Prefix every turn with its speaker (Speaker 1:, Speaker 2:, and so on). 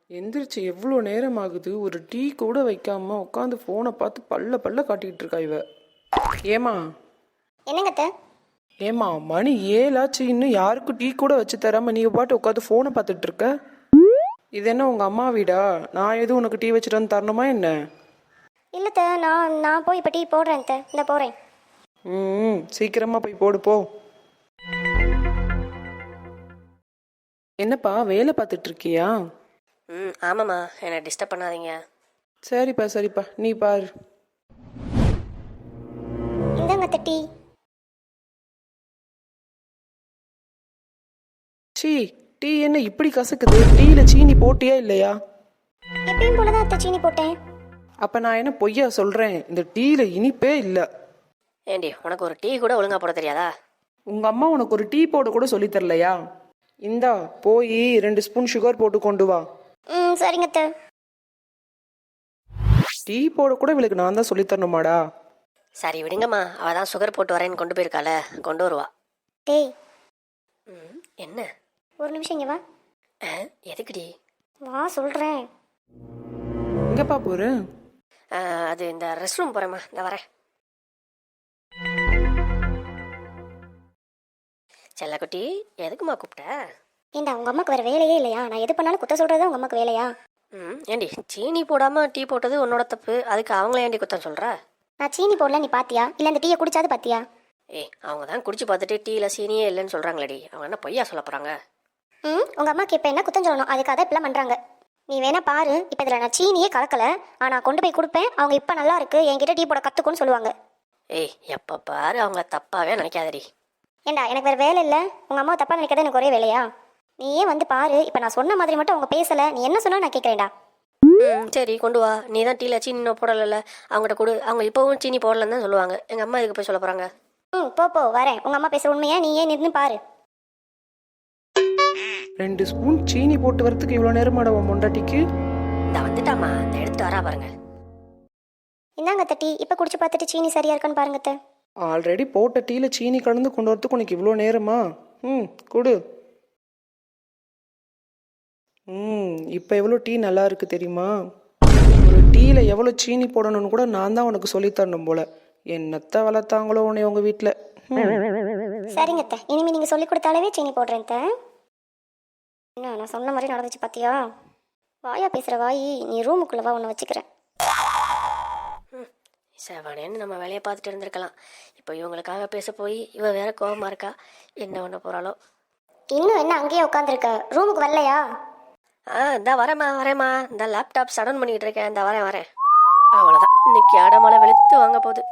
Speaker 1: எந்திரிச்சு எவ்வளோ நேரம் ஆகுது, ஒரு டீ கூட வைக்காம உட்காந்து ஃபோனை பார்த்து பல்ல பல்ல காட்டிக்கிட்டு இருக்கா இவ. ஏமா
Speaker 2: என்னங்கத்த?
Speaker 1: ஏமா மணி 7 இன்னும் யாருக்கும் டீ கூட வச்சு தராம நீ பாட்டு உட்காந்து ஃபோனை பார்த்துட்டு இருக்க. இது என்ன உங்க அம்மா வீடா? நான் எதுவும் உனக்கு டீ வச்சுட்டு வந்து தரணுமா என்ன?
Speaker 2: இல்லத்த, நான் போய் இப்போ டீ போடுறேன். இந்த போகிறேன்.
Speaker 1: சீக்கிரமா போய் போடு போ. என்னப்பா வேலை பார்த்துட்டு இருக்கியா?
Speaker 3: ஆமாம்மா, என்னை டிஸ்டர்ப் பண்ணாதீங்க.
Speaker 1: சரிப்பா சரிப்பா, நீ பாரு.
Speaker 2: இந்தாங்கத்த டீ.
Speaker 1: சீ, டீ என்ன இப்படி கசக்குது? டீல சீனி போட்டியா இல்லையா?
Speaker 2: எப்பயும் போலதான் அத்தை சீனி போட்டேன்.
Speaker 1: அப்ப நான் என்ன பொய்யா சொல்றேன்? இந்த டீல இனிப்பே இல்ல.
Speaker 3: ஏண்டி, உனக்கு ஒரு டீ கூட ஒழுங்கா போட தெரியாதா?
Speaker 1: உங்க அம்மா உனக்கு ஒரு டீ போட கூட சொல்லி தரலையா? இந்தா போய் 2 ஸ்பூன் சுகர் போட்டு கொண்டு வா.
Speaker 2: சரிங்கத்த.
Speaker 1: டீ போட கூட இவளுக்கு நான் தான் சொல்லி தரணுமாடா?
Speaker 3: சரி விடுங்கம்மா, அவள் தான் சுகர் போட்டு வரேன்னு கொண்டு போயிருக்காள, கொண்டு வருவா.
Speaker 2: டேய்,
Speaker 3: என்ன?
Speaker 2: ஒரு நிமிஷம் இங்க வா.
Speaker 3: எதுக்குடி?
Speaker 2: வா சொல்றேன்.
Speaker 1: எங்கப்பா போற?
Speaker 3: அது இந்த ரெஸ்ட் ரூம் போகிறேம்மா, இந்த வரேன். செல்லக்குட்டி, எதுக்குமா கூப்பிட்ட?
Speaker 2: ஏண்டா, உங்க அம்மாக்கு வேற வேலையே இல்லையா? நான் எது பண்ணாலும் குத்த சொல்றதா உங்க அம்மாக்கு வேலையா?
Speaker 3: ஏண்டி, சீனி போடாமல் டீ போட்டது உன்னோட தப்பு, அதுக்கு அவங்கள ஏண்டி குத்தம் சொல்கிற?
Speaker 2: நான் சீனி போடல, நீ பாத்தியா? இல்ல இந்த டீயை குடிச்சாது பாத்தியா?
Speaker 3: அவங்க தான் குடிச்சு பார்த்துட்டு டீயில் சீனியே இல்லைன்னு சொல்கிறாங்களேடி, அவங்க என்ன பொய்யா சொல்ல போகிறாங்க?
Speaker 2: உங்க அம்மாக்கு இப்ப என்ன குத்தம் சொல்லணும்? அதுக்காக தான் இப்பெல்லாம் பண்றாங்க. நீ வேணா பாரு, இப்ப இதுல நான் சீனியே கலக்கல, ஆனா கொண்டு போய் கொடுப்பேன். அவங்க இப்ப நல்லா இருக்கு, என்கிட்ட டீ போட கத்துக்குன்னு சொல்லுவாங்க.
Speaker 3: எப்ப பாரு அவங்கள தப்பாவே நினைக்காதடி.
Speaker 2: ஏண்டா, எனக்கு வேற வேலை இல்ல, உங்க அம்மா தப்பா நினைக்கிறத எனக்கு ஒரே வேலையா? நீயே வந்து பாரு, இப்ப நான் சொன்ன மாதிரி மட்டும் அவங்க பேசல, நீ என்ன சொன்னா நான் கேட்கறேன்டா.
Speaker 3: சரி கொண்டு வா. நீ தான் டீல சீனி போடல, அவங்ககிட்ட கொடு. அவங்க இப்பவும் சீனி போடலன்னு தான் சொல்லுவாங்க. எங்க அம்மா இதுக்கு போய் சொல்ல போறாங்க.
Speaker 2: போ வரேன். உங்க அம்மா பேசுற உண்மையா நீயே நின்று பாரு.
Speaker 1: 2 ஸ்பூன் சீனி போட்டு வரதுக்கு இவ்வளவு நேரமாடா உன் மொண்டாட்டிக்கு?
Speaker 3: இந்த வந்துட்டாமா, இந்த எடுத்து வரா பாருங்க.
Speaker 2: இந்தாங்க தட்டி, இப்ப குடிச்சு பார்த்துட்டு சீனி சரியா இருக்கான்னு பாருங்க அத்தை.
Speaker 1: ஆல்ரெடி போட்ட டீல சீனி கலந்து கொண்டு வரதுக்கு உனக்கு இவ்வளோ நேரமா? கொடு. இப்போ எவ்வளோ டீ நல்லா இருக்கு தெரியுமா? ஒரு டீல எவ்வளோ சீனி போடணும்னு கூட நான் தான் உனக்கு சொல்லி தரணும் போல. என்னத்த வளர்த்தாங்களோ உன்னை உங்க வீட்டில்.
Speaker 2: சரிங்க அத்தை, இனிமே நீங்க சொல்லி கொடுத்தாலே சீனி போடுறேன் அத்தை. என்ன நான் சொன்ன மாதிரி நடந்துச்சு பாத்தியா? வாயா பேசுற வாயி, நீ ரூமுக்குள்ள வா, உன்னை வச்சுக்கிறேன்.
Speaker 3: செவனேன்னு நம்ம வேலையை பார்த்துட்டு இருந்திருக்கலாம். இப்போ இவங்களுக்காக பேச போய் இவ வேற கோபமா இருக்கா. என்ன பண்ண போறாளோ?
Speaker 2: இன்னும் என்ன அங்கேயே உட்காந்துருக்க? ரூமுக்கு வரலையா?
Speaker 3: இந்த வரேம்மா. இந்த லேப்டாப் சடன் பண்ணிக்கிட்டு இருக்கேன். இந்த வரேன். அவ்வளோதான், இன்னைக்கு அடமலை வெளுத்து வாங்க போகுது.